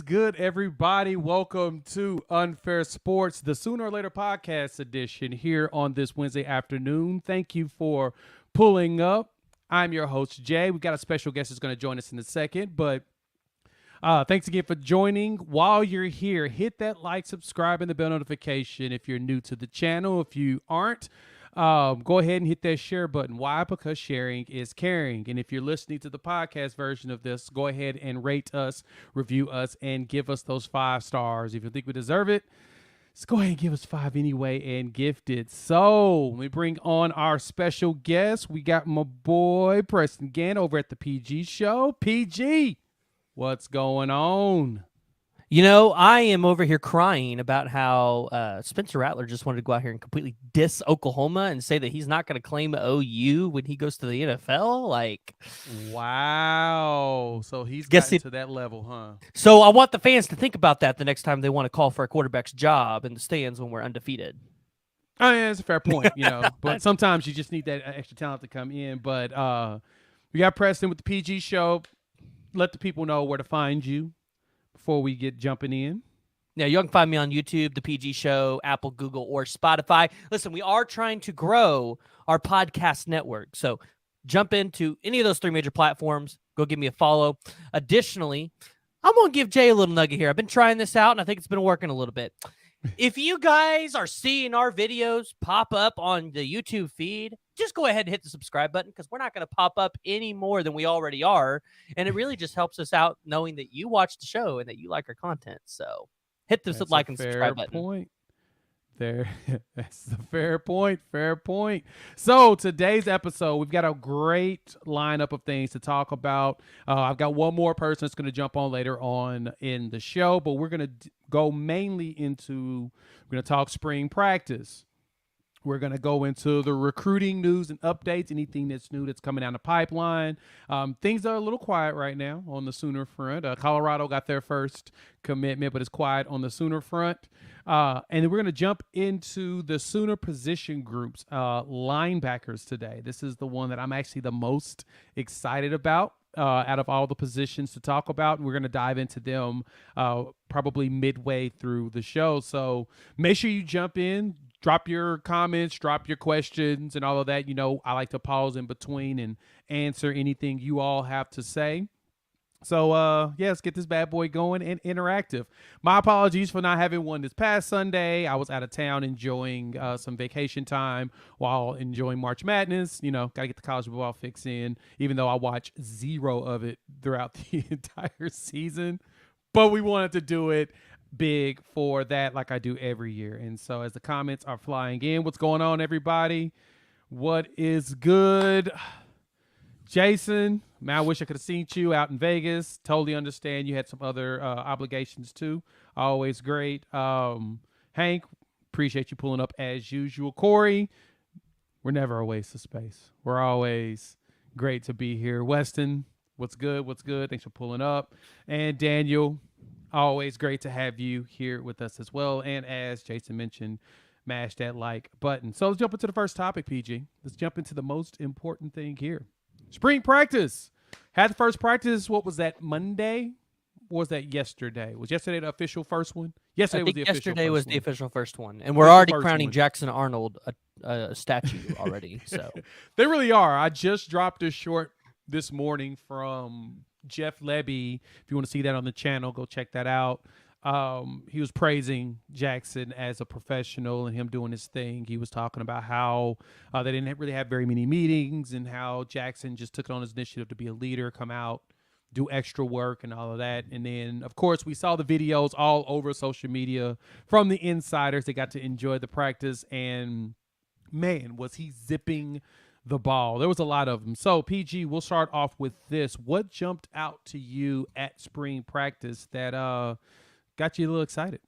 good, everybody? Welcome to Unfair Sports, the Sooner or Later podcast edition here on this Wednesday afternoon. Thank you for pulling up. I'm your host, Jay. We've got a special guest who's going to join us in a second, but thanks again for joining. While you're here, hit that like, subscribe, and the bell notification if you're new to the channel. If you aren't, go ahead and hit that share button. Why? Because sharing is caring. And if you're listening to the podcast version of this, go ahead and rate us, review us, and give us those 5 stars. If you think we deserve it, just go ahead and give us 5 anyway and gift it. So let me bring on our special guest. We got my boy Preston Gann over at the PG Show. PG, what's going on? You know, I am over here crying about how Spencer Rattler just wanted to go out here and completely diss Oklahoma and say that he's not going to claim OU when he goes to the NFL. Like, wow. So he's gotten to that level, huh? So I want the fans to think about that the next time they want to call for a quarterback's job in the stands when we're undefeated. Oh, yeah, that's a fair point, But sometimes you just need that extra talent to come in. But we got Preston with the PG Show. Let the people know where to find you before we get jumping in. Yeah, you can find me on YouTube, The PG Show, Apple, Google, or Spotify. Listen, we are trying to grow our podcast network. So jump into any of those 3 major platforms. Go give me a follow. Additionally, I'm going to give Jay a little nugget here. I've been trying this out, and I think it's been working a little bit. If you guys are seeing our videos pop up on the YouTube feed, just go ahead and hit the subscribe button because we're not going to pop up any more than we already are. And it really just helps us out knowing that you watch the show and that you like our content. So hit the like and subscribe button. Point. That's a fair point. Fair point. So today's episode, we've got a great lineup of things to talk about. I've got one more person that's going to jump on later on in the show, but we're going to go mainly into, we're going to talk spring practice. We're going to go into the recruiting news and updates, anything that's new that's coming down the pipeline. Things are a little quiet right now on the Sooner front. Colorado got their first commitment, but it's quiet on the Sooner front. And then we're going to jump into the Sooner position groups, linebackers today. This is the one that I'm actually the most excited about. Out of all the positions to talk about, and we're going to dive into them probably midway through the show. So make sure you jump in, drop your comments, drop your questions, and all of that. I like to pause in between and answer anything you all have to say. So, let's get this bad boy going and interactive. My apologies for not having one this past Sunday. I was out of town enjoying some vacation time while enjoying March Madness. Got to get the college football fix in, even though I watched 0 of it throughout the entire season. But we wanted to do it big for that like I do every year. And so as the comments are flying in, what's going on, everybody? What is good? Jason, man, I wish I could have seen you out in Vegas. Totally understand you had some other obligations too. Always great. Hank, appreciate you pulling up as usual. Corey, we're never a waste of space. We're always great to be here. Weston, what's good? What's good? Thanks for pulling up. And Daniel, always great to have you here with us as well. And as Jason mentioned, mash that like button. So let's jump into the first topic, PG. Let's jump into the most important thing here. Spring practice. Had the first practice, what was that, Monday? Or was that yesterday? Was yesterday the official first one? Yesterday was the official first one. And we're already crowning Jackson Arnold a statue already. So they really are. I just dropped a short this morning from Jeff Lebby. If you want to see that on the channel, go check that out. He was praising Jackson as a professional and him doing his thing. He was talking about how they didn't really have very many meetings and how Jackson just took it on his initiative to be a leader, come out, do extra work and all of that. And then, of course, we saw the videos all over social media from the insiders. They got to enjoy the practice, and man, was he zipping the ball. There was a lot of them. So, PG, we'll start off with this. What jumped out to you at spring practice that got you a little excited?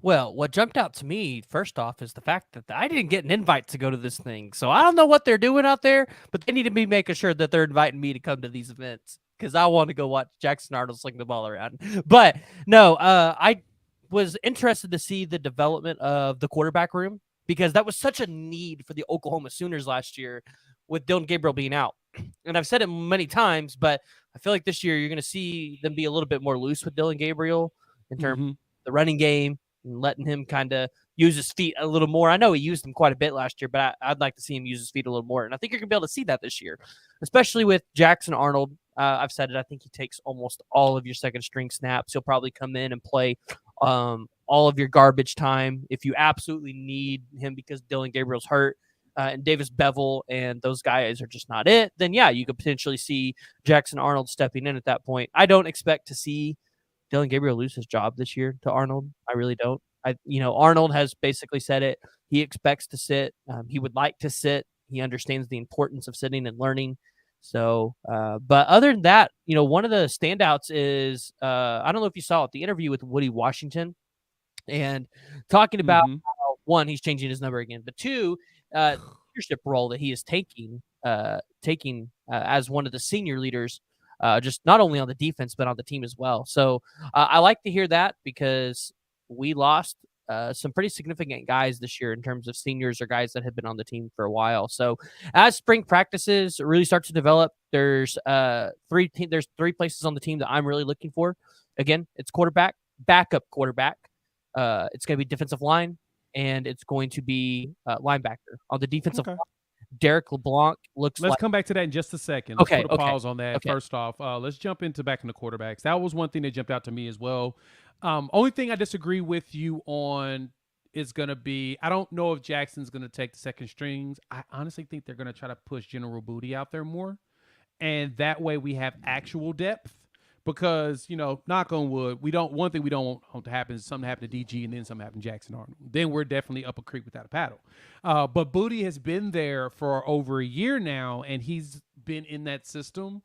Well, what jumped out to me, first off, is the fact that I didn't get an invite to go to this thing. So I don't know what they're doing out there, but they need to be making sure that they're inviting me to come to these events because I want to go watch Jackson Arnold sling the ball around. But no, I was interested to see the development of the quarterback room because that was such a need for the Oklahoma Sooners last year with Dylan Gabriel being out. And I've said it many times, but I feel like this year you're going to see them be a little bit more loose with Dylan Gabriel. in terms Mm-hmm. of the running game and letting him kind of use his feet a little more. I know he used them quite a bit last year, but I'd like to see him use his feet a little more. And I think you're going to be able to see that this year, especially with Jackson Arnold. I've said it. I think he takes almost all of your second string snaps. He'll probably come in and play all of your garbage time if you absolutely need him because Dylan Gabriel's hurt. And Davis Bevel and those guys are just not it, then yeah, you could potentially see Jackson Arnold stepping in at that point. I don't expect to see Dylan Gabriel lose his job this year to Arnold. I really don't. Arnold has basically said it. He expects to sit. He would like to sit. He understands the importance of sitting and learning. So, but other than that, one of the standouts is I don't know if you saw it, the interview with Woody Washington, and talking about Mm-hmm. how, one, he's changing his number again, but two, leadership role that he is taking as one of the senior leaders, just not only on the defense but on the team as well. So I like to hear that because we lost some pretty significant guys this year in terms of seniors or guys that have been on the team for a while. So as spring practices really start to develop, there's three places on the team that I'm really looking for. Again, it's quarterback, backup quarterback. It's going to be defensive line, and it's going to be linebacker. On the defensive line, Derek LeBlanc looks Let's like... come back to that in just a second. Let's put a pause on that. Okay. First off, let's jump back into quarterbacks. That was one thing that jumped out to me as well. Only thing I disagree with you on is going to be, I don't know if Jackson's going to take the second strings. I honestly think they're going to try to push General Booty out there more. And that way we have actual depth. Because, knock on wood, one thing we don't want to happen is something happen to DG and then something happen to Jackson Arnold. Then we're definitely up a creek without a paddle. But Booty has been there for over a year now, and he's been in that system.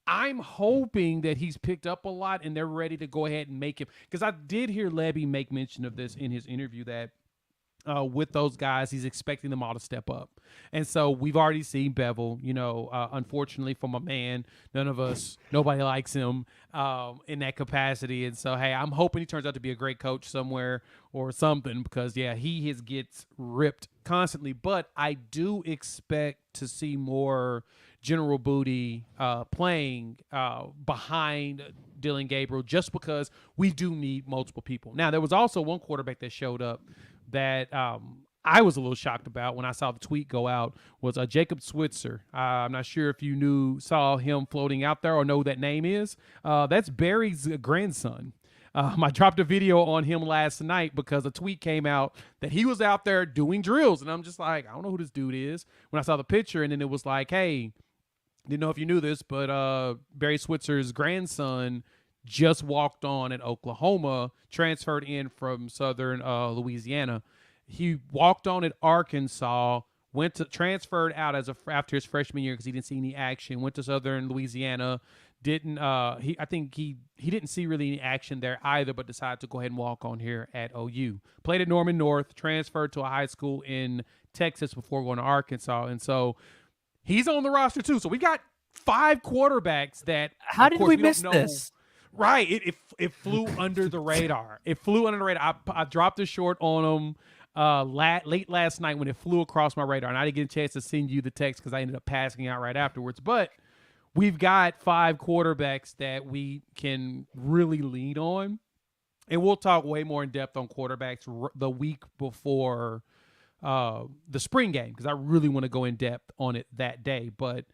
I'm hoping that he's picked up a lot and they're ready to go ahead and make him. Because I did hear Levy make mention of this in his interview that with those guys, he's expecting them all to step up. And so we've already seen Bevel, unfortunately for my man, nobody likes him in that capacity. And so, hey, I'm hoping he turns out to be a great coach somewhere or something because, yeah, he gets ripped constantly. But I do expect to see more General Booty playing behind Dylan Gabriel just because we do need multiple people. Now, there was also one quarterback that showed up that I was a little shocked about when I saw the tweet go out was Jacob Switzer. I'm not sure if you saw him floating out there or know who that name is. That's Barry's grandson. I dropped a video on him last night because a tweet came out that he was out there doing drills. And I'm just like, I don't know who this dude is. When I saw the picture, and then it was like, hey, didn't know if you knew this, but Barry Switzer's grandson just walked on at Oklahoma, transferred in from Southern Louisiana. He walked on at Arkansas, transferred out after his freshman year because he didn't see any action. Went to Southern Louisiana, I think he didn't see really any action there either, but decided to go ahead and walk on here at OU. Played at Norman North, transferred to a high school in Texas before going to Arkansas, and so he's on the roster too. So we got 5 quarterbacks that. How did we miss this? Right. It flew under the radar. It flew under the radar. I dropped a short on them late last night when it flew across my radar, and I didn't get a chance to send you the text because I ended up passing out right afterwards. But we've got 5 quarterbacks that we can really lean on, and we'll talk way more in depth on quarterbacks the week before the spring game because I really want to go in depth on it that day. But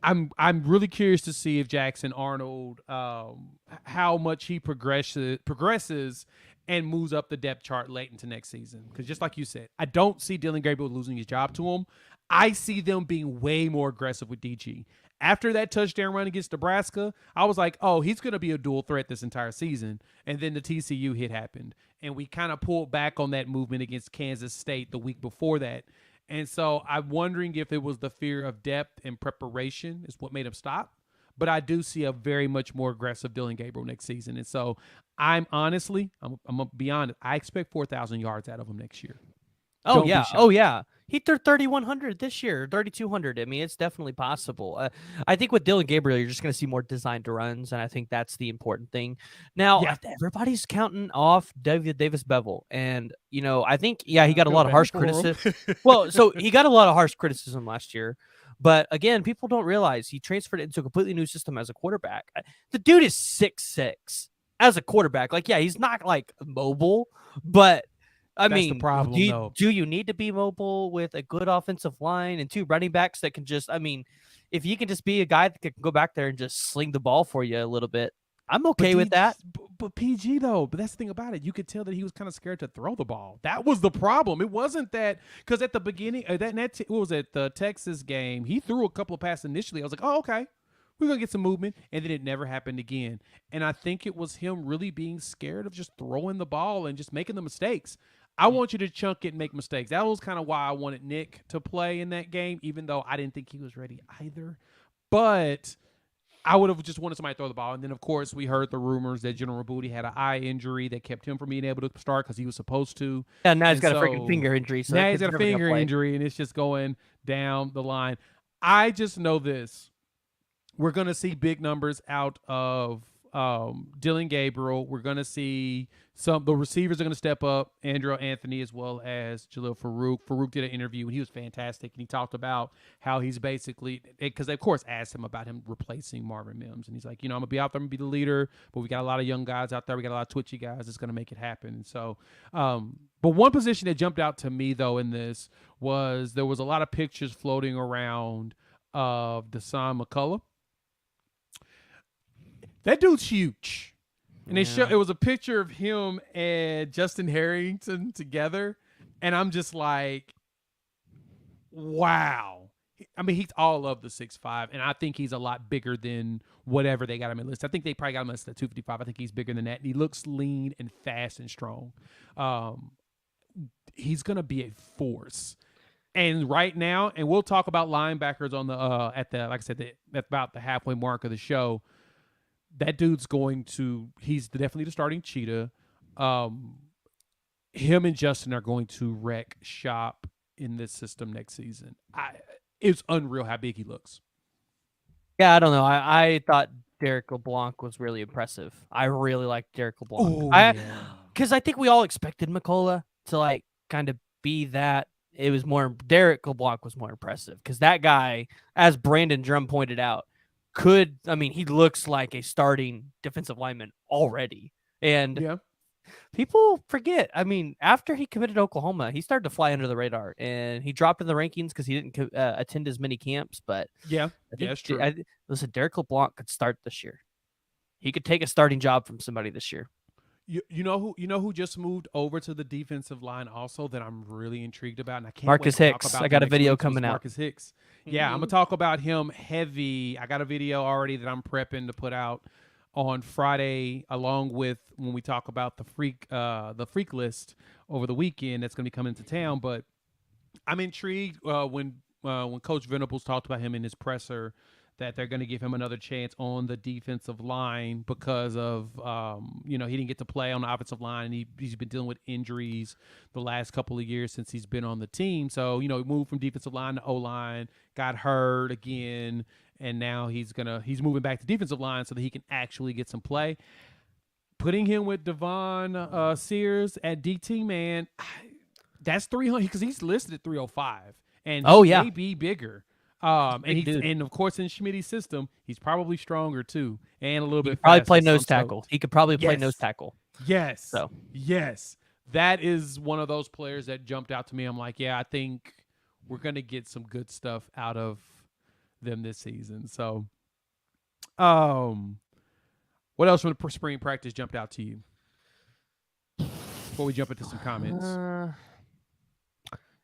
I'm really curious to see if Jackson Arnold, how much he progresses and moves up the depth chart late into next season. Because just like you said, I don't see Dylan Gabriel losing his job to him. I see them being way more aggressive with DG. After that touchdown run against Nebraska, I was like, oh, he's going to be a dual threat this entire season. And then the TCU hit happened. And we kind of pulled back on that movement against Kansas State the week before that. And so I'm wondering if it was the fear of depth and preparation is what made him stop. But I do see a very much more aggressive Dylan Gabriel next season. And so I'm going to be honest, I expect 4,000 yards out of him next year. Oh, yeah. Oh, yeah. He threw 3,100 this year, 3,200. I mean, it's definitely possible. I think with Dylan Gabriel, you're just going to see more designed runs, and I think that's the important thing. Now, everybody's counting off Davis Bevel, and, I think, he got a lot of harsh criticism. Well, so he got a lot of harsh criticism last year, but again, people don't realize he transferred into a completely new system as a quarterback. The dude is 6'6". as a quarterback. Like, yeah, he's not like mobile, but I That's the mean, problem, though. do you need to be mobile with a good offensive line and 2 running backs that can just, I mean, if you can just be a guy that can go back there and just sling the ball for you a little bit, I'm But okay with DG, that. but PG though. But that's the thing about it. You could tell that he was kind of scared to throw the ball. That was the problem. It wasn't that because at the beginning, what was it? The Texas game, he threw a couple of passes initially. I was like, oh okay, we're gonna get some movement, and then it never happened again. And I think it was him really being scared of just throwing the ball and just making the mistakes. I want you to chunk it and make mistakes. That was kind of why I wanted Nick to play in that game, even though I didn't think he was ready either. But I would have just wanted somebody to throw the ball. And then, of course, we heard the rumors that General Booty had an eye injury that kept him from being able to start because he was supposed to. And now he's And got a freaking so finger injury. So now that he's kid's got a never gonna finger play. injury, and it's just going down the line. I just know this. We're going to see big numbers out of Dylan Gabriel. We're going to see the receivers are going to step up, Andrew Anthony as well as Jalil Farouk. Farouk did an interview, and he was fantastic, and he talked about how he's basically – because they, of course, asked him about him replacing Marvin Mims, and he's like, I'm going to be out there and be the leader, but we got a lot of young guys out there. We got a lot of twitchy guys that's going to make it happen. And so but one position that jumped out to me, though, in this was there was a lot of pictures floating around of Deshaun McCullough. That dude's huge. And it was a picture of him and Justin Harrington together. And I'm just like, wow. I mean, he's all of the 6'5", and I think he's a lot bigger than whatever they got him in list. I think they probably got him listed at 255. I think he's bigger than that. And he looks lean and fast and strong. He's going to be a force. And right now, and we'll talk about linebackers on the like I said, at about the halfway mark of the show. That dude's he's definitely the starting cheetah. Him and Justin are going to wreck shop in this system next season. It's unreal how big he looks. Yeah, I don't know. I thought Derek LeBlanc was really impressive. I really liked Derek LeBlanc. Because I think we all expected McCullough to like kind of be that. It was more Derek LeBlanc was more impressive because that guy, as Brandon Drum pointed out, he looks like a starting defensive lineman already. And people forget. I mean, after he committed to Oklahoma, he started to fly under the radar, and he dropped in the rankings because he didn't attend as many camps. But that's true. Listen, Derek LeBlanc could start this year. He could take a starting job from somebody this year. You know who just moved over to the defensive line also that I'm really intrigued about, and I can't Marcus wait to Hicks. talk about I got a video week. coming out. Marcus Hicks. Yeah, I'm gonna talk about him heavy. I got a video already that I'm prepping to put out on Friday, along with when we talk about the freak list over the weekend that's gonna be coming to town. But I'm intrigued when Coach Venables talked about him in his presser that they're going to give him another chance on the defensive line because of, he didn't get to play on the offensive line, and he's been dealing with injuries the last couple of years since he's been on the team. So, he moved from defensive line to O-line, got hurt again, and now he's moving back to defensive line so that he can actually get some play. Putting him with Devon Sears at DT, man, that's 300 because he's listed at 305, and he may be bigger. And of course in Schmidt's system, he's probably stronger too, and a little bit. Probably play nose tackle. He could probably play nose tackle. Yes. So yes, that is one of those players that jumped out to me. I'm like, yeah, I think we're gonna get some good stuff out of them this season. So, what else from the spring practice jumped out to you before we jump into some comments?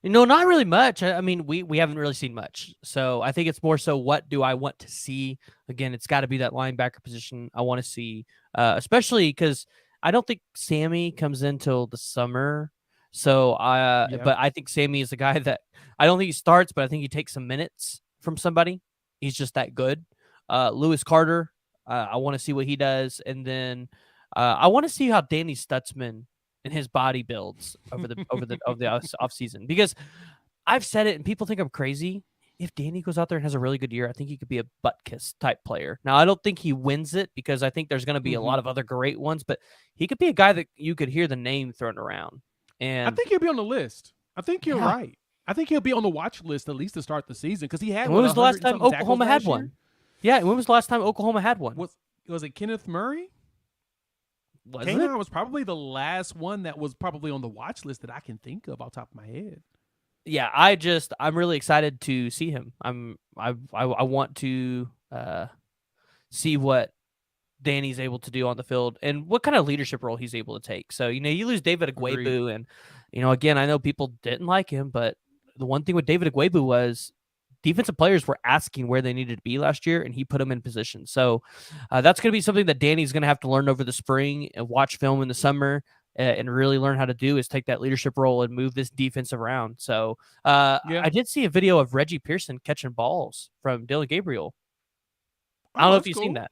Not really much. I mean, we haven't really seen much. So I think it's more so what do I want to see? Again, it's got to be that linebacker position I want to see, especially because I don't think Sammy comes in till the summer. So, but I think Sammy is a guy that I don't think he starts, but I think he takes some minutes from somebody. He's just that good. Lewis Carter, I want to see what he does. And then I want to see how Danny Stutzman and his body builds over the off season, because I've said it and people think I'm crazy. If Danny goes out there and has a really good year, I think he could be a butt kiss type player. Now, I don't think he wins it because I think there's going to be a lot of other great ones, but he could be a guy that you could hear the name thrown around. And I think he'll be on the list. I think you're right. I think he'll be on the watch list at least to start the season because he had. And when was the last time Oklahoma had one? Yeah, when was the last time Oklahoma had one? Was it Kenneth Murray? Was it? K9 was probably the last one that was probably on the watch list that I can think of off the top of my head. Yeah, I'm really excited to see him. I want to see what Danny's able to do on the field and what kind of leadership role he's able to take. So, you lose David Agreed. Agwebu, and again, I know people didn't like him, but the one thing with David Agwebu was defensive players were asking where they needed to be last year, and he put them in position. So that's going to be something that Danny's going to have to learn over the spring and watch film in the summer and really learn how to do, is take that leadership role and move this defense around. So Yeah. I did see a video of Reggie Pearson catching balls from Dylan Gabriel. I Oh, don't know if that's you've cool. seen that.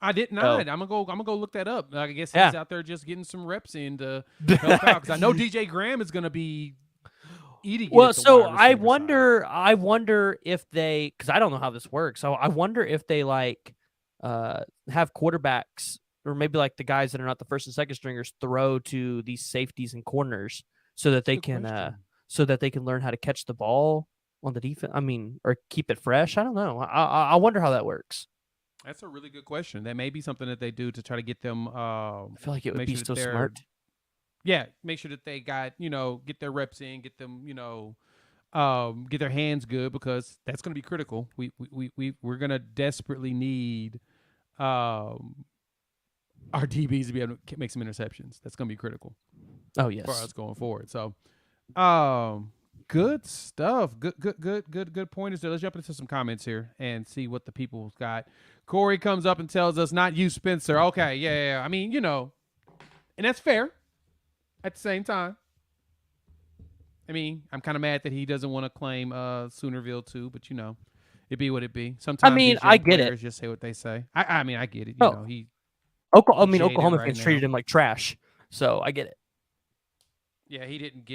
I did So, not. I'm gonna go look that up. I guess he's Yeah. out there just getting some reps in to help out, because I know DJ Graham is gonna be eating. Well, at the so wide receiver side. I wonder if they, because I don't know how this works. So I wonder if they like have quarterbacks, or maybe like the guys that are not the first and second stringers, throw to these safeties and corners so that That's a they good can question. learn how to catch the ball on the defense. I mean, or keep it fresh. I don't know. I wonder how that works. That's a really good question. That may be something that they do to try to get them. I feel like it would Make be sure that so they're smart. yeah, make sure that they got, get their reps in, get them, get their hands good, because that's going to be critical. We're going to desperately need um, our DBs to be able to make some interceptions. That's going to be critical Oh for yes. us going forward. So, good stuff. Good pointers there. Let's jump into some comments here and see what the people's got. Corey comes up and tells us, "Not you, Spencer." Okay, yeah. I mean, and that's fair. At the same time, I mean, I'm kind of mad that he doesn't want to claim Soonerville too, but it be what it be. I Sometimes mean, these I young get it. players just say what they say. I mean, I get it. Oh, He jaded Oklahoma right fans now. treated him like trash, so I get it. Yeah, he didn't.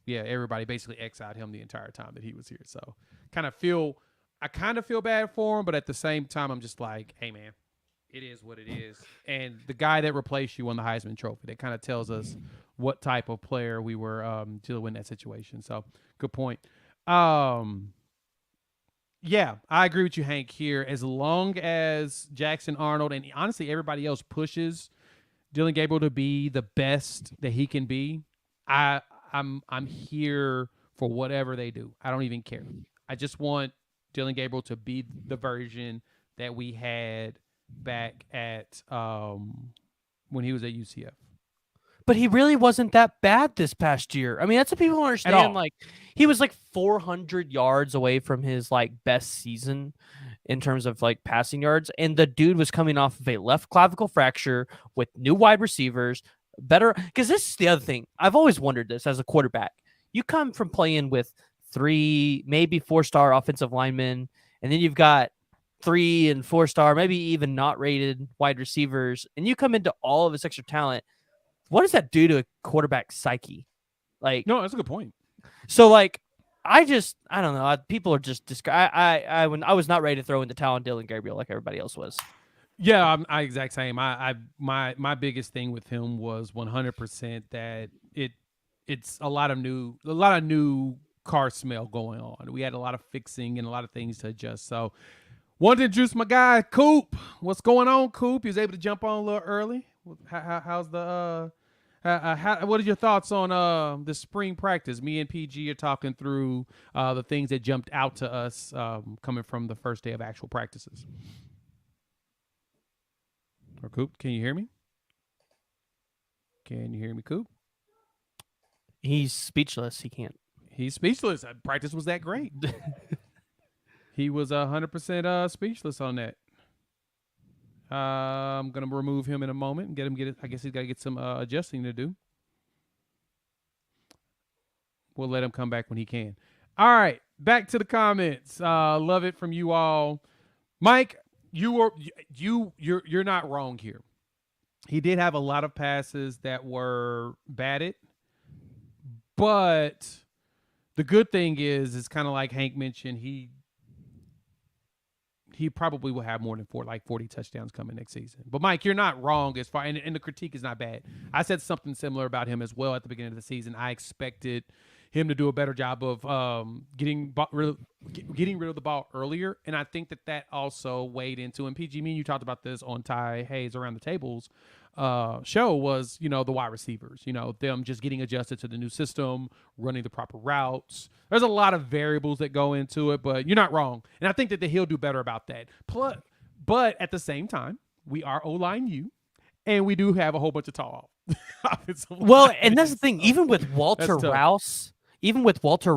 Yeah, everybody basically exiled him the entire time that he was here. So I kind of feel bad for him, but at the same time, I'm just like, hey man, it is what it is. And the guy that replaced you won the Heisman Trophy. That kind of tells us what type of player we were dealing with in that situation. So good point. Yeah, I agree with you, Hank, here. As long as Jackson Arnold and honestly everybody else pushes Dylan Gabriel to be the best that he can be, I'm here for whatever they do. I don't even care. I just want Dylan Gabriel to be the version that we had back at when he was at UCF. But he really wasn't that bad this past year. I mean, that's what people don't At all. understand. Like, he was like 400 yards away from his like best season in terms of like passing yards, and the dude was coming off of a left clavicle fracture with new wide receivers. Better, because this is the other thing. I've always wondered this as a quarterback. You come from playing with 3, maybe 4-star offensive linemen, and then you've got 3 and 4-star, maybe even not rated wide receivers, and you come into all of this extra talent. What does that do to a quarterback's psyche? Like, No, that's a good point. So, like, I don't know. People are just when I was not ready to throw in the towel on Dylan Gabriel like everybody else was. Yeah, I exact same. My biggest thing with him was 100% that it's a lot of new car smell going on. We had a lot of fixing and a lot of things to adjust. So, wanted to introduce my guy Coop. What's going on, Coop? He was able to jump on a little early. How's the what are your thoughts on the spring practice? Me and PG are talking through the things that jumped out to us coming from the first day of actual practices. Or Coop, can you hear me? Can you hear me, Coop? He's speechless. He can't. He's speechless. Practice was that great. He was 100% speechless on that. I'm gonna remove him in a moment and get it. I guess he's got to get some adjusting to do. We'll let him come back when he can. All right, back to the comments. Love it from you all. Mike, you're not wrong here. He did have a lot of passes that were batted, but the good thing is, it's kind of like Hank mentioned, he probably will have more than 40 touchdowns coming next season. But Mike, you're not wrong as far, and the critique is not bad. I said something similar about him as well at the beginning of the season. I expected him to do a better job of getting rid of the ball earlier. And I think that also weighed into. And PG, me and you talked about this on Ty Hayes Around the Tables show was, the wide receivers, them just getting adjusted to the new system, running the proper routes. There's a lot of variables that go into it, but you're not wrong. And I think that he'll do better about that. But at the same time, we are O-line U, and we do have a whole bunch of tall offensive Well, linemen, and that's the thing. so Even with Walter that's tough.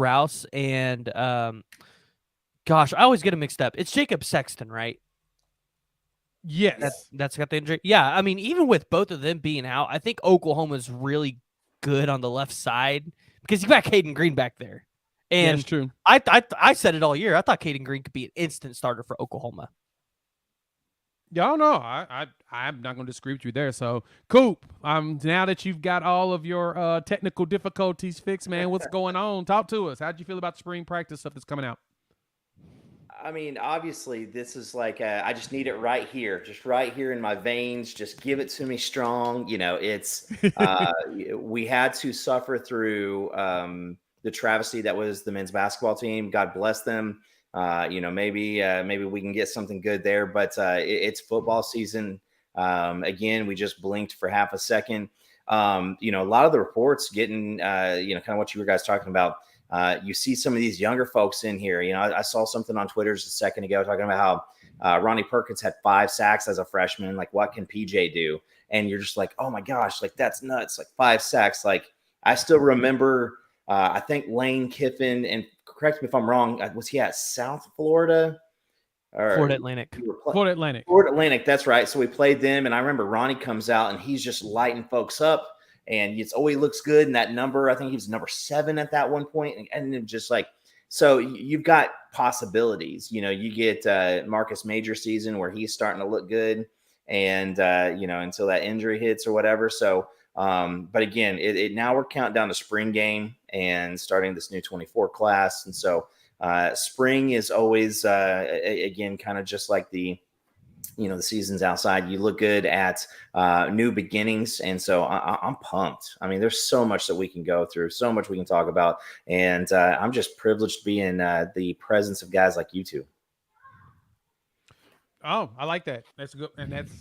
Rouse, and gosh, I always get him mixed up. It's Jacob Sexton, right? Yes. That's got the injury. Yeah, I mean, even with both of them being out, I think Oklahoma's really good on the left side because you got Caden Green back there. And that's true. I said it all year. I thought Caden Green could be an instant starter for Oklahoma. Y'all know I'm not going to disagree with you there. So, Coop, now that you've got all of your technical difficulties fixed, man, what's going on? Talk to us. How'd you feel about the spring practice stuff that's coming out? I mean, obviously, this is like I just need it right here, just right here in my veins. Just give it to me strong. It's we had to suffer through the travesty that was the men's basketball team. God bless them. Maybe we can get something good there, but it's football season. Again, we just blinked for half a second. A lot of the reports getting, kind of what you were guys talking about. You see some of these younger folks in here. I saw something on Twitter just a second ago talking about how Ronnie Perkins had 5 sacks as a freshman. Like, what can PJ do? And you're just like, oh my gosh, like that's nuts. Like 5 sacks. Like I still remember, I think Lane Kiffin, and correct me if I'm wrong, was he at South Florida? Or Florida Atlantic. Florida Atlantic. Florida Atlantic, that's right. So we played them, and I remember Ronnie comes out, and he's just lighting folks up. And it's always looks good. And that number, I think he was number 7 at that one point. And just like, so you've got possibilities. You get Marcus Major season where he's starting to look good. And, until that injury hits or whatever. So, but again, now we're counting down the spring game and starting this new 24 class. And so spring is always, again, kind of just like the season's outside. You look good at new beginnings. And so I'm pumped. I mean, there's so much that we can go through, so much we can talk about. And I'm just privileged to be in the presence of guys like you two. Oh, I like that. That's good. And that's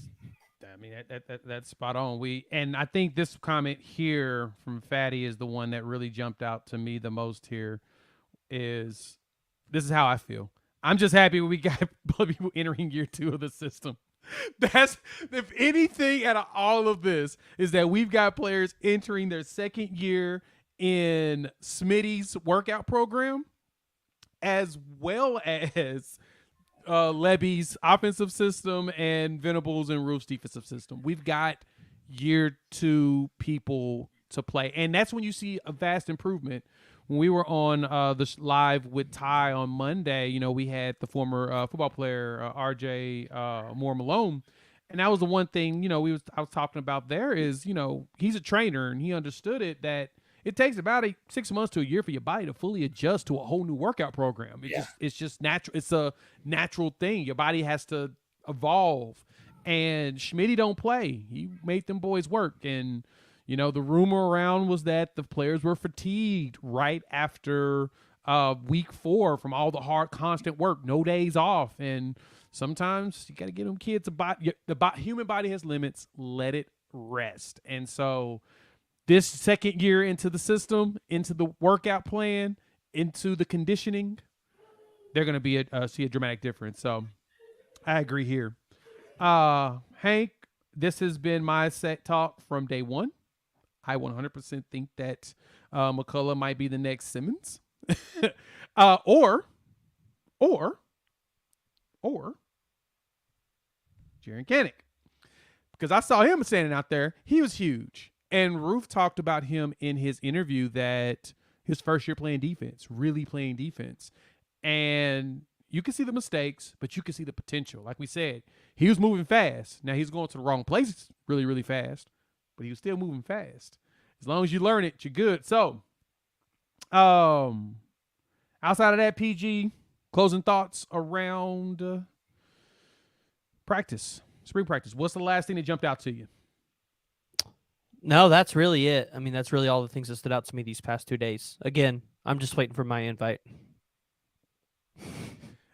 spot on. And I think this comment here from Fatty is the one that really jumped out to me the most here. This is how I feel. I'm just happy we got people entering year 2 of the system. That's, if anything out of all of this, is that we've got players entering their second year in Smitty's workout program, as well as Levy's offensive system and Venables and Roof's defensive system. We've got year 2 people to play. And that's when you see a vast improvement. When we were on the live with Ty on Monday, we had the former football player RJ Moore Malone, and that was the one thing I was talking about. There is he's a trainer and he understood it, that it takes about 6 months to a year for your body to fully adjust to a whole new workout program. It's just natural. It's a natural thing. Your body has to evolve, and Schmitty don't play. He made them boys work. And the rumor around was that the players were fatigued right after week 4 from all the hard, constant work, no days off. And sometimes you got to give them kids the human body has limits. Let it rest. And so this second year into the system, into the workout plan, into the conditioning, they're going to be see a dramatic difference. So I agree here. Hank, this has been my set talk from day 1. I 100% think that McCullough might be the next Simmons, or Jaren Kanak, because I saw him standing out there. He was huge, and Roof talked about him in his interview that his first year playing defense, really playing defense, and you can see the mistakes, but you can see the potential. Like we said, he was moving fast. Now he's going to the wrong places really, really fast, but he was still moving fast. As long as you learn it, you're good. So, outside of that, PG, closing thoughts around spring practice. What's the last thing that jumped out to you? No, that's really it. I mean, that's really all the things that stood out to me these past 2 days. Again, I'm just waiting for my invite.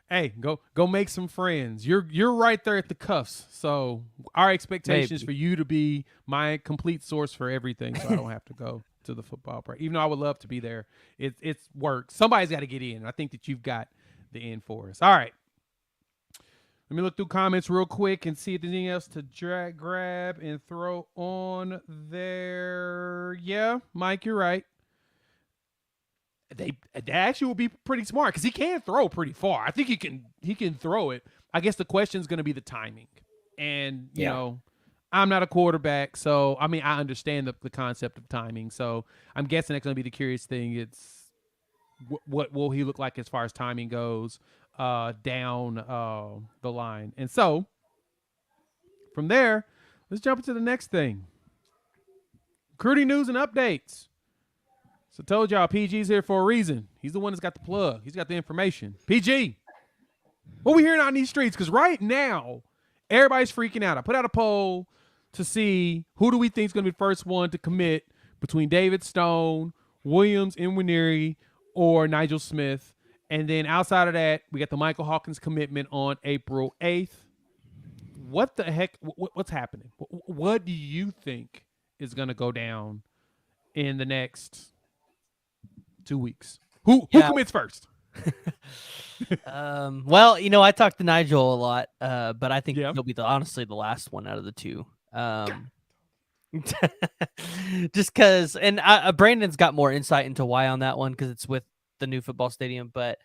Hey, go make some friends. You're right there at the cuffs. So our expectation is Maybe. for you to be my complete source for everything, so I don't have to go to the football practice. Even though I would love to be there, it's work. Somebody's got to get in. I think that you've got the in for us. All right. Let me look through comments real quick and see if there's anything else to grab and throw on there. Yeah, Mike, you're right. They actually will be pretty smart because he can throw pretty far. I think he can throw it. I guess the question is going to be the timing, and you know, I'm not a quarterback, so I mean I understand the concept of timing. So I'm guessing that's going to be the curious thing. It's what will he look like as far as timing goes down the line, and so from there, let's jump into the next thing. Recruiting news and updates. So I told y'all PG's here for a reason. He's the one that's got the plug. He's got the information. PG, what we hearing out in these streets? Because right now, everybody's freaking out. I put out a poll to see who do we think is going to be the first one to commit between David Stone, Williams, Nwaneri, or Nigel Smith. And then outside of that, we got the Michael Hawkins commitment on April 8th. What the heck? What's happening? What do you think is going to go down in the next 2 weeks? Who commits first? Well, you know, I talked to Nigel a lot, but I think he'll be honestly the last one out of the two. Just because, and Brandon's got more insight into why on that one because it's with the new football stadium. But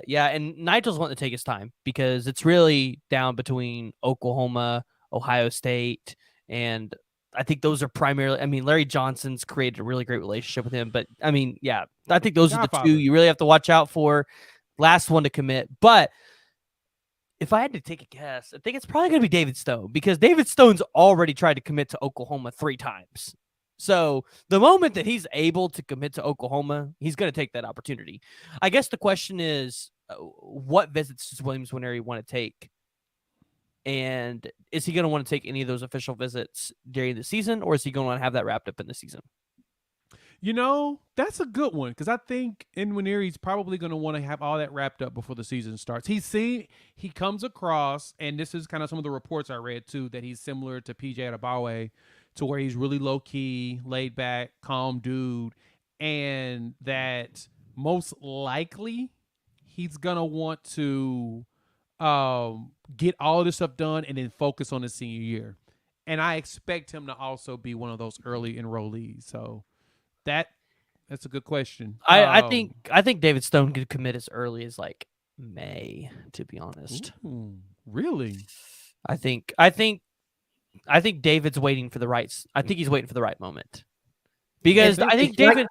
yeah, and Nigel's wanting to take his time because it's really down between Oklahoma, Ohio State, and I think those are primarily. I mean, Larry Johnson's created a really great relationship with him, but I mean, yeah, I think those are the two you really have to watch out for. Last one to commit, but if I had to take a guess, I think it's probably going to be David Stone because David Stone's already tried to commit to Oklahoma 3 times. So the moment that he's able to commit to Oklahoma, he's going to take that opportunity. I guess the question is, what visits does Williams Nwaneri want to take? And is he going to want to take any of those official visits during the season, or is he going to want to have that wrapped up in the season? You know, that's a good one because I think Nwaneri's probably going to want to have all that wrapped up before the season starts. He comes across, and this is kind of some of the reports I read too, that he's similar to PJ Adebayo, to where he's really low key, laid back, calm dude, and that most likely he's gonna want to get all this stuff done and then focus on his senior year. And I expect him to also be one of those early enrollees. So that's a good question. I think David Stone could commit as early as like May, to be honest. Ooh, really? I think David's waiting for the right. I think he's waiting for the right moment because I think David.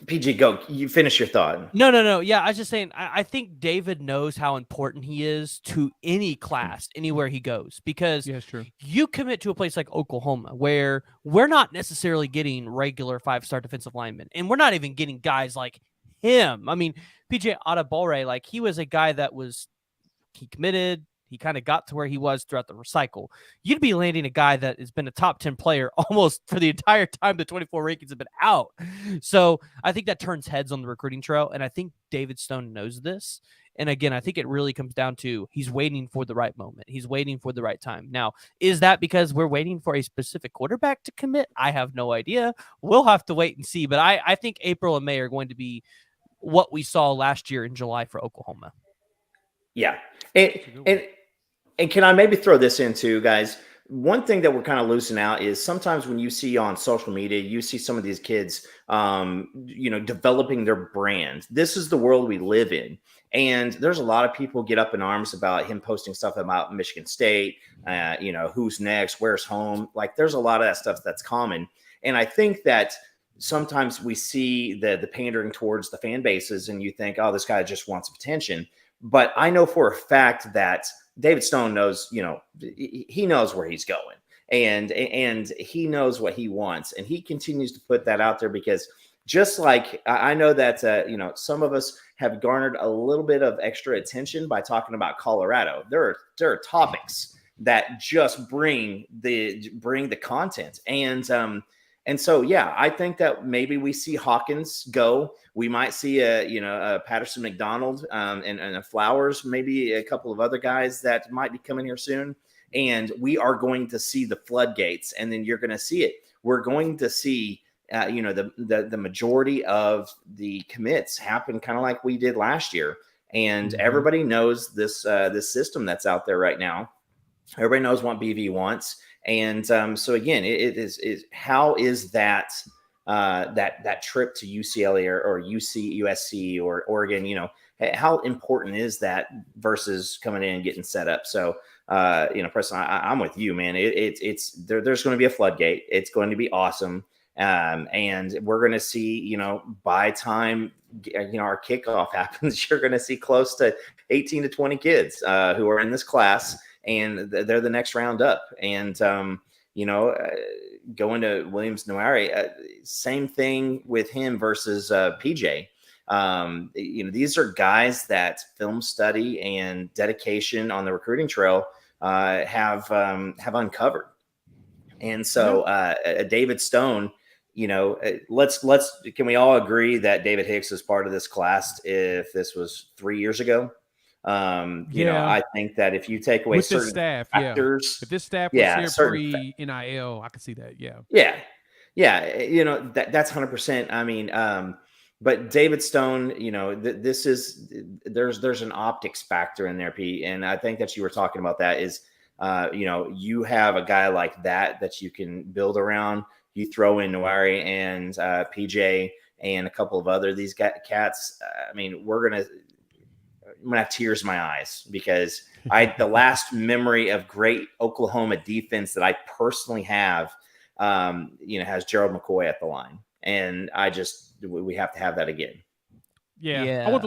PG, go. You finish your thought. No. Yeah, I was just saying. I think David knows how important he is to any class, anywhere he goes, because you commit to a place like Oklahoma, where we're not necessarily getting regular 5-star defensive linemen, and we're not even getting guys like him. I mean, PJ Adebayo, like he was a guy that he committed. He kind of got to where he was throughout the recycle. You'd be landing a guy that has been a top 10 player almost for the entire time the 24 rankings have been out. So I think that turns heads on the recruiting trail. And I think David Stone knows this. And again, I think it really comes down to he's waiting for the right moment. He's waiting for the right time. Now, is that because we're waiting for a specific quarterback to commit? I have no idea. We'll have to wait and see. But I think April and May are going to be what we saw last year in July for Oklahoma. Yeah. And can I maybe throw this in too, guys? One thing that we're kind of losing out is sometimes when you see on social media, you see some of these kids, developing their brand. This is the world we live in. And there's a lot of people get up in arms about him posting stuff about Michigan State, who's next, where's home. Like there's a lot of that stuff that's common. And I think that sometimes we see the pandering towards the fan bases and you think, oh, this guy just wants attention. But I know for a fact that David Stone knows, he knows where he's going and he knows what he wants. And he continues to put that out there because just like I know that, some of us have garnered a little bit of extra attention by talking about Colorado. There are topics that just bring the content. And so, yeah, I think that maybe we see Hawkins go. We might see a Patterson McDonald and a Flowers, maybe a couple of other guys that might be coming here soon. And we are going to see the floodgates, and then you're going to see it. We're going to see, the majority of the commits happen kind of like we did last year. And everybody knows this system that's out there right now. Everybody knows what BV wants. And so again, it is how is that that trip to UCLA or USC or Oregon, how important is that versus coming in and getting set up? So Preston, I'm with you, man. It's there's going to be a floodgate. It's going to be awesome. And we're going to see, by time our kickoff happens, you're going to see close to 18 to 20 kids who are in this class, and they're the next round up. And going to Williams Nwaneri, same thing with him versus PJ. These are guys that film study and dedication on the recruiting trail have uncovered. And so David Stone, can we all agree that David Hicks is part of this class if this was 3 years ago? I think that if you take away with certain this staff, factors, if this staff was here pre-NIL, I could see that. That's 100%. I mean, but David Stone, this is there's an optics factor in there, Pete, and I think that you were talking about that is, you have a guy like that you can build around. You throw in Nwaneri and PJ and a couple of other these cats. I mean, I'm gonna have tears in my eyes because the last memory of great Oklahoma defense that I personally have, has Gerald McCoy at the line, and we have to have that again. Yeah. I want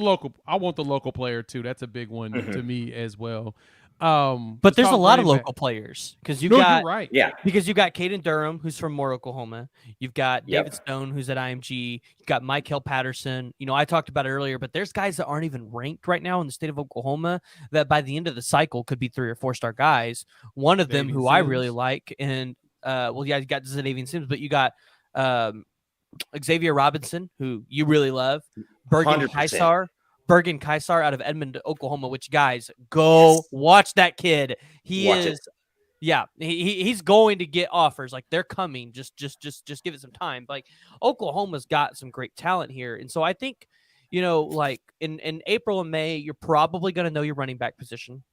the local player too. That's a big one to me as well. But there's a lot of local players because you're right. Yeah, because you got Caden Durham, who's from Moore, Oklahoma. You've got David Stone, who's at IMG. You've got Michael Patterson. I talked about it earlier, but there's guys that aren't even ranked right now in the state of Oklahoma that by the end of the cycle could be 3 or 4 star guys. One of them who I really like, and you got Xavier Sims, but you got Xavier Robinson, who you really love, Bergen Kaisar out of Edmond, Oklahoma, which guys go watch that kid. He's going to get offers. Like they're coming. Just give it some time. Like Oklahoma's got some great talent here. And so I think, like in April and May, you're probably going to know your running back position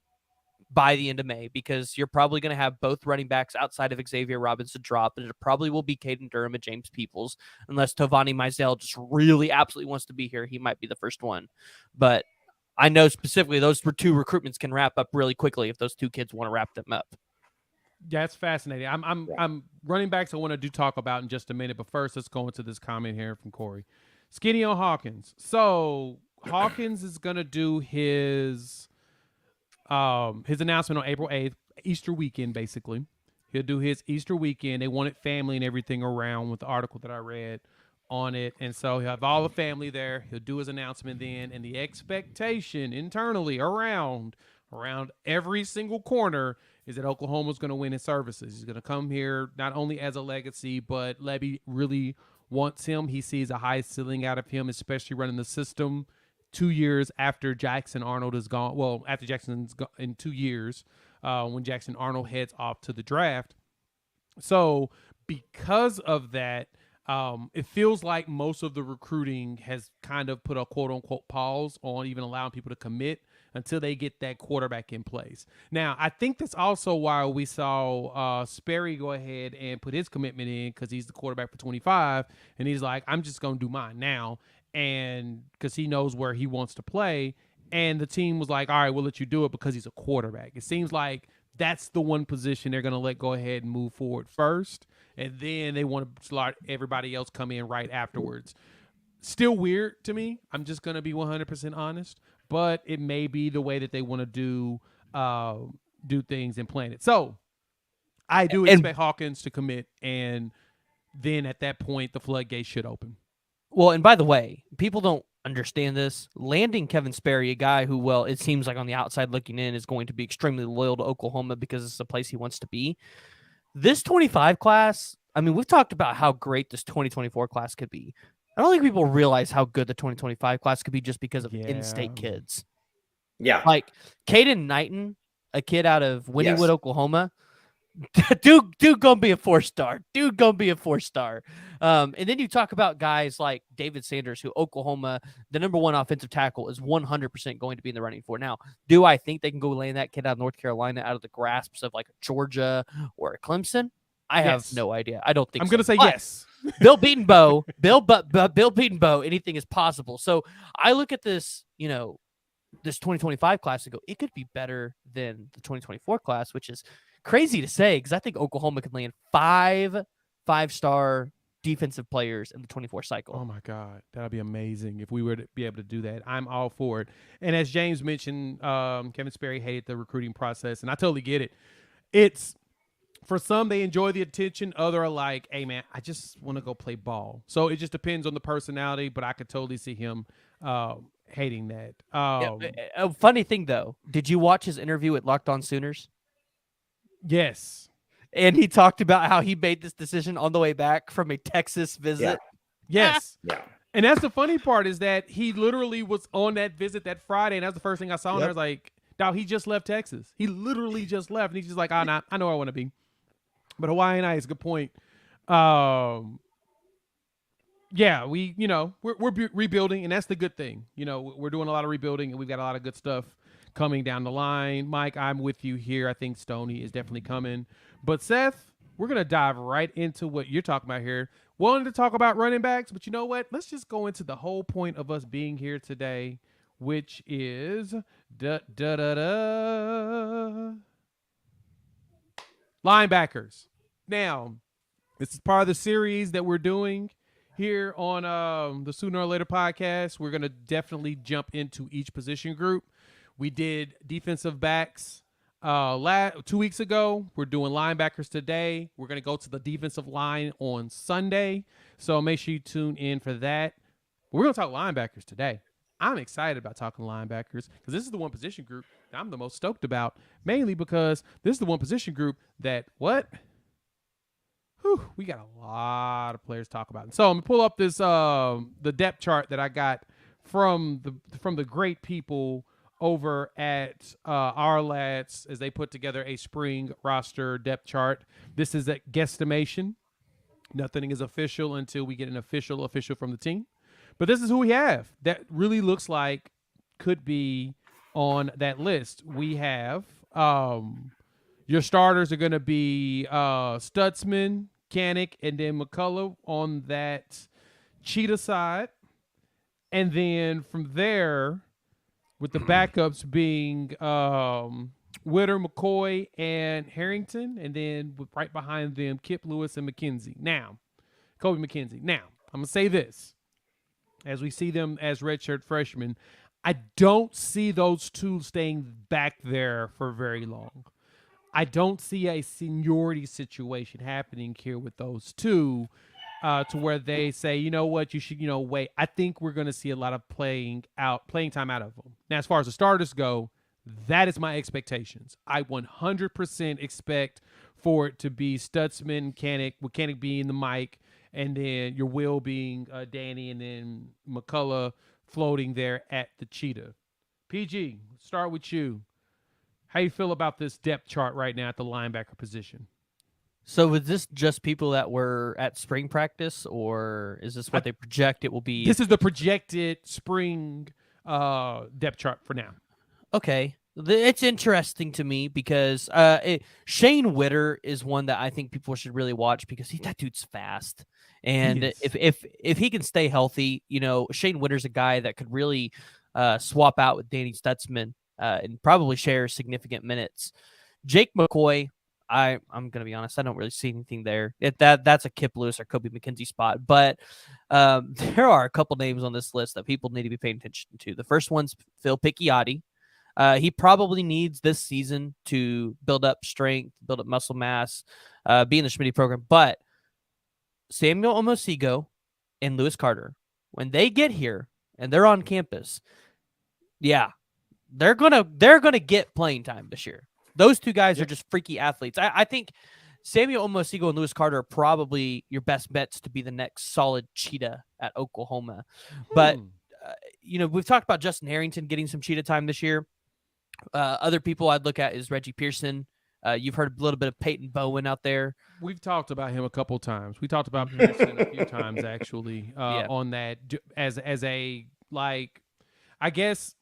by the end of May, because you're probably going to have both running backs outside of Xavier Robinson drop, and it probably will be Caden Durham and James Peoples, unless Tovani Mizell just really absolutely wants to be here. He might be the first one, but I know specifically those 2 recruitments can wrap up really quickly if those 2 kids want to wrap them up. Yeah, it's fascinating. I'm running backs I want to talk about in just a minute, but first let's go into this comment here from Corey. Skinny on Hawkins. So Hawkins is going to do his announcement on April 8th, Easter weekend, basically. He'll do his Easter weekend. They wanted family and everything around with the article that I read on it. And so he'll have all the family there. He'll do his announcement then. And the expectation internally around every single corner is that Oklahoma's going to win in services. He's going to come here not only as a legacy, but Levy really wants him. He sees a high ceiling out of him, especially running the system 2 years after Jackson Arnold is gone. Well, after Jackson's gone in 2 years, when Jackson Arnold heads off to the draft. So because of that, it feels like most of the recruiting has kind of put a quote unquote pause on even allowing people to commit until they get that quarterback in place. Now, I think that's also why we saw Sperry go ahead and put his commitment in, because he's the quarterback for 25, and he's like, I'm just going to do mine now. And because he knows where he wants to play, and the team was like, all right, we'll let you do it because he's a quarterback. It seems like that's the one position they're going to let go ahead and move forward first, and then they want to let everybody else come in right afterwards. Still weird to me. I'm just going to be 100% honest, but it may be the way that they want to do things and plan it. So I do expect Hawkins to commit, and then at that point, the floodgates should open. Well, and by the way, people don't understand this. Landing Kevin Sperry, a guy who, well, it seems like on the outside looking in is going to be extremely loyal to Oklahoma because it's a place he wants to be. This 25 class, I mean, we've talked about how great this 2024 class could be. I don't think people realize how good the 2025 class could be just because of in-state kids. Yeah. Like Caden Knighton, a kid out of Wynnewood, Yes. Oklahoma. Dude gonna be a 4-star. Dude gonna be a 4-star. And then you talk about guys like David Sanders, who Oklahoma, the number 1 offensive tackle, is 100% going to be in the running for. Now, do I think they can go land that kid out of North Carolina out of the grasps of like Georgia or Clemson? I have no idea. I don't think I'm so. gonna say But yes. Bill Beatonbow, anything is possible. So I look at this, this 2025 class and go, it could be better than the 2024 class, which is crazy to say because I think Oklahoma could land 5 5-star defensive players in the 24 cycle. Oh my God, that'd be amazing if we were to be able to do that. I'm all for it. And as James mentioned, Kevin Sperry hated the recruiting process, and I totally get it. It's for some, they enjoy the attention. Other are like, hey man, I just want to go play ball. So it just depends on the personality, but I could totally see him hating that. A funny thing though, did you watch his interview with Locked On Sooners? Yes. And he talked about how he made this decision on the way back from a Texas visit. Yes. Yeah. And that's the funny part is that he literally was on that visit that Friday, and that's the first thing I saw. And I was like, dog, he just left Texas. He literally just left. And he's just like, I know where I want to be. But Hawaii and I is a good point. Yeah, we're rebuilding, and that's the good thing. We're doing a lot of rebuilding, and we've got a lot of good stuff coming down the line. Mike, I'm with you here. I think Stoney is definitely coming. But Seth, we're going to dive right into what you're talking about here. Wanted to talk about running backs, but you know what? Let's just go into the whole point of us being here today, which is linebackers. Now, this is part of the series that we're doing here on the Sooner or Later podcast. We're going to definitely jump into each position group. We did defensive backs 2 weeks ago. We're doing linebackers today. We're going to go to the defensive line on Sunday. So make sure you tune in for that. We're going to talk linebackers today. I'm excited about talking linebackers because this is the one position group that I'm the most stoked about, mainly because this is the one position group that we got a lot of players to talk about. So I'm going to pull up this the depth chart that I got from the great people over at our lads as they put together a spring roster depth chart. This is a guesstimation. Nothing is official until we get an official from the team. But this is who we have that really looks like could be on that list. We have your starters are going to be Stutzman, Kanik, and then McCullough on that Cheetah side. And then from there, with the backups being Witter, McCoy, and Harrington, and then right behind them, Kip Lewis and Kobe McKenzie. Now, I'm going to say this. As we see them as redshirt freshmen, I don't see those two staying back there for very long. I don't see a seniority situation happening here with those two to where they say, you know what, you should, wait. I think we're going to see a lot of playing time out of them. Now, as far as the starters go, that is my expectations. I 100% expect for it to be Stutzman, Kanik being the Mike, and then your Will being Danny, and then McCullough floating there at the Cheetah. PG, start with you. How you feel about this depth chart right now at the linebacker position? So was this just people that were at spring practice, or is this what they project it will be? This is the projected spring depth chart for now. Okay. It's interesting to me because Shane Witter is one that I think people should really watch because that dude's fast. And if he can stay healthy, Shane Witter's a guy that could really swap out with Danny Stutzman and probably share significant minutes. Jake McCoy, I'm going to be honest, I don't really see anything there. That's a Kip Lewis or Kobe McKenzie spot. But there are a couple names on this list that people need to be paying attention to. The first one's Phil Picciotti. He probably needs this season to build up strength, build up muscle mass, be in the Schmitty program. But Samuel Omosigo and Lewis Carter, when they get here and they're on campus, yeah, they're gonna get playing time this year. Those two guys are just freaky athletes. I think Samuel Omosigo and Lewis Carter are probably your best bets to be the next solid cheetah at Oklahoma. But we've talked about Justin Harrington getting some cheetah time this year. Other people I'd look at is Reggie Pearson. You've heard a little bit of Peyton Bowen out there. We've talked about him a couple times. We talked about Pearson a few times actually on that as a like, I guess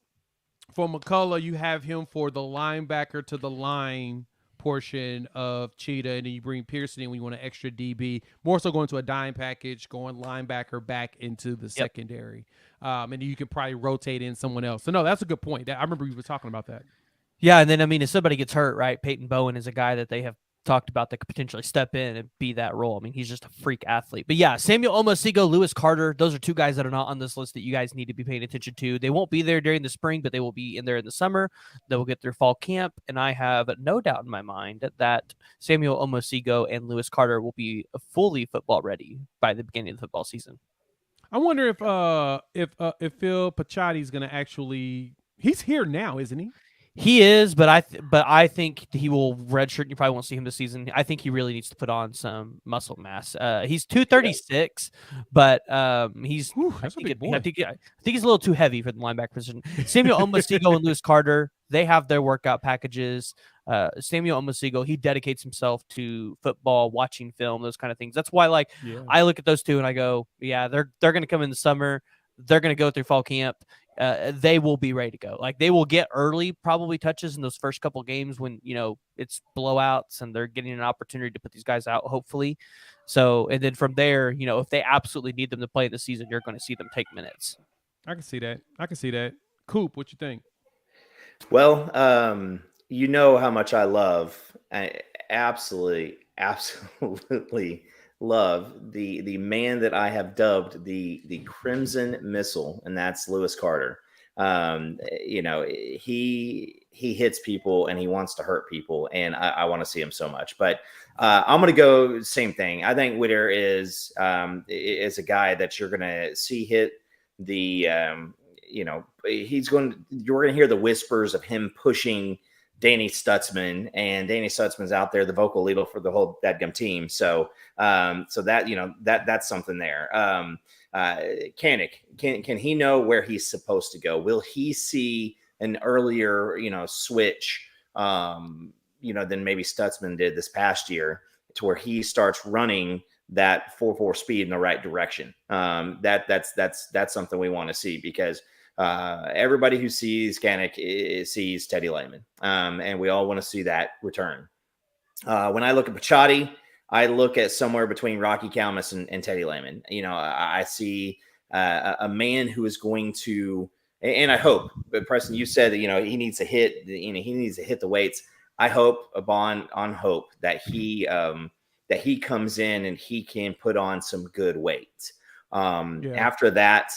for McCullough you have him for the linebacker to the line portion of cheetah, and then you bring Pearson in when you want an extra DB, more so going to a dime package, going linebacker back into the secondary, and you could probably rotate in someone else. So no, that's a good point. I remember we were talking about that. Yeah, and then I mean, if somebody gets hurt, right? Peyton Bowen is a guy that they have talked about that could potentially step in and be that role. I mean, he's just a freak athlete. But yeah, Samuel Omosigo, Lewis Carter, those are two guys that are not on this list that you guys need to be paying attention to. They won't be there during the spring, but they will be in there in the summer. They will get their fall camp, and I have no doubt in my mind that Samuel Omosigo and Lewis Carter will be fully football ready by the beginning of the football season. I wonder if Phil Pachotti is going to actually. He's here now, isn't he? He is, but I think he will redshirt. You probably won't see him this season. I think he really needs to put on some muscle mass. He's 236, but he's that's a big boy. I think he's a little too heavy for the linebacker position. Samuel Omosigo and Lewis Carter, they have their workout packages. Samuel Omosigo, he dedicates himself to football, watching film, those kind of things. That's why, I look at those two and I go, yeah, they're going to come in the summer. They're going to go through fall camp. They will be ready to go. Like, they will get early probably touches in those first couple games when, it's blowouts and they're getting an opportunity to put these guys out, hopefully. So, and then from there, if they absolutely need them to play the season, you're going to see them take minutes. I can see that. Coop, what you think? Well, how much I absolutely love the man that I have dubbed the Crimson Missile, and that's Lewis Carter. He hits people and he wants to hurt people, and I want to see him so much. But I'm going to go same thing. I think Whitter is a guy that you're going to see hit the you're going to hear the whispers of him pushing Danny Stutzman, and Danny Stutzman's out there, the vocal leader for the whole dadgum team. So that's something there. Kanik, can he know where he's supposed to go? Will he see an earlier, switch, than maybe Stutzman did this past year, to where he starts running that 4.4 speed in the right direction? That's something we want to see, because everybody who sees Kanik sees Teddy Lehman, and we all want to see that return. When I look at Pachotti, I look at somewhere between Rocky Calmus and Teddy Lehman. I see a man who is going to, and I hope, but Preston, you said that he needs to hit, he needs to hit the weights. I hope on hope that he comes in and he can put on some good weight. After that,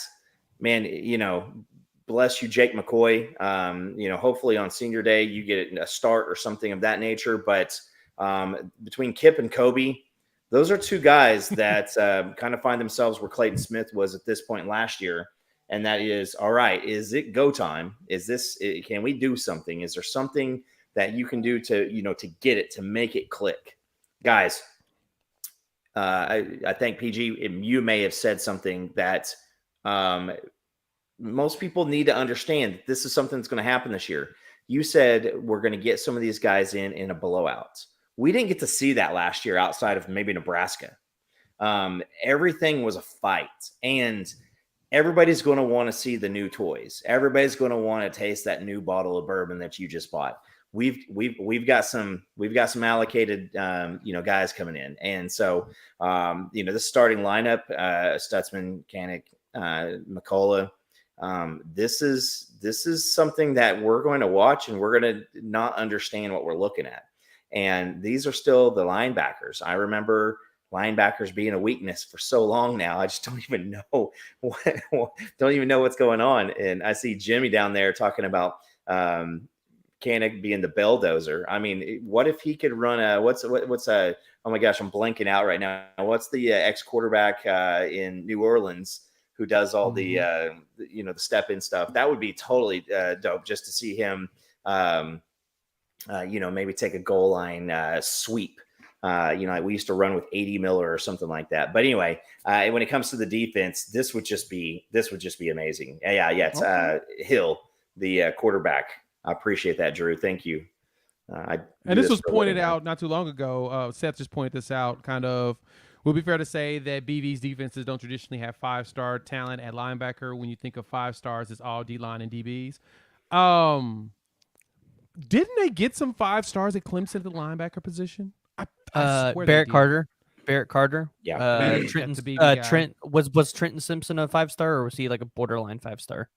man, bless you, Jake McCoy. Hopefully on senior day you get a start or something of that nature. But between Kip and Kobe, those are two guys that kind of find themselves where Clayton Smith was at this point last year. And that is, all right, is it go time? Can we do something? Is there something that you can do to get it, to make it click? Guys, I think PG, you may have said something that most people need to understand. This is something that's going to happen this year. You said we're going to get some of these guys in a blowout. We didn't get to see that last year outside of maybe Nebraska. Everything was a fight, and everybody's going to want to see the new toys. Everybody's going to want to taste that new bottle of bourbon that you just bought. We've got some allocated guys coming in, and so the starting lineup, Stutzman, Kanik, McCullough. This is something that we're going to watch, and we're going to not understand what we're looking at. And these are still the linebackers. I remember linebackers being a weakness for so long now. I just don't even know what's going on. And I see Jimmy down there talking about Kanik being the belldozer. I mean, what if he could run oh my gosh, I'm blanking out right now. What's the ex-quarterback in New Orleans who does all the the step in stuff. That would be totally dope just to see him, maybe take a goal line sweep. Like we used to run with 80 Miller or something like that. But anyway, when it comes to the defense, this would just be amazing. Yeah. It's Hill, the quarterback. I appreciate that, Drew. Thank you. And this was pointed out not too long ago. Seth just pointed this out. Kind of, will it be fair to say that BV's defenses don't traditionally have 5-star talent at linebacker? When you think of 5 stars, it's all D-line and DBs. Didn't they get some 5 stars at Clemson at the linebacker position? I swear Barrett Carter. Yeah. Trent was Trenton Simpson a 5-star, or was he like a borderline 5-star?